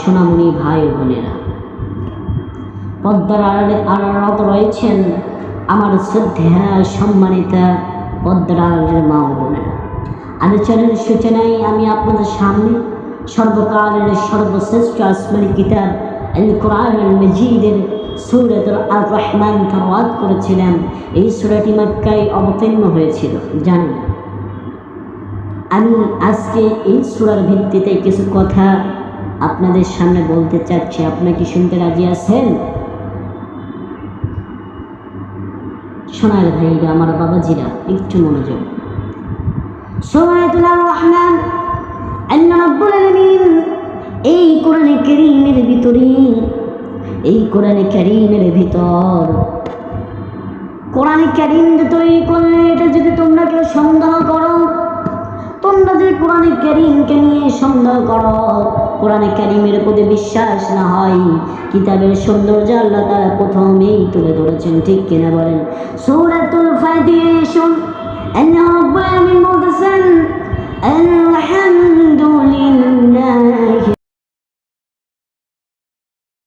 সোনামণি ভাই বোনেরা, পদ্মার আড়ালে আড়ালত রয়েছেন আমার শ্রদ্ধেয়া সম্মানিতা পদ্মার আড়ালের মা ও বোনেরা। আলোচনার সূচনায় আমি আপনাদের সামনে সর্বকালের সর্বশ্রেষ্ঠ আসমানি কিতাব আল কোরআনুল মাজিদের সূরাতুল আর রহমান তেলাওয়াত করেছিলাম। এই সূরাটি মক্কায় অবতীর্ণ হয়েছিল জানেন। আমি আজকে এই সূরার ভিত্তিতে কিছু কথা আপনাদের সামনে বলতে চাচ্ছি। আপনারা কি শুনতে রাজি আছেন? সোনার ভাইরা, আমার বাবাজিরা, একটু মনোযোগ। সূরাতুল আর রহমান, আল্লাহ রাব্বুল আলামিন এই কোরআনে কারীমের ভিতরে, এই কোরআনে কারীমের ভিতর, কোরআনে কারীম যে তৈরি করলে এটা যদি তোমরা কেউ সন্দেহ করো, তোমরা যে কোরআনে কারীমকে নিয়ে সন্দেহ করো, কোরআনে কারীমের প্রতি বিশ্বাস না হয়, কিতাবের সৌন্দর্য আল্লাহ তাআলা প্রথমেই তুলে ধরেছেন, ঠিক কিনা বলেন? সূরাতুল ফাতিহা আল্লাহ রাব্বুল আলামিন বলতেছেন, আলহামদুলিল্লাহ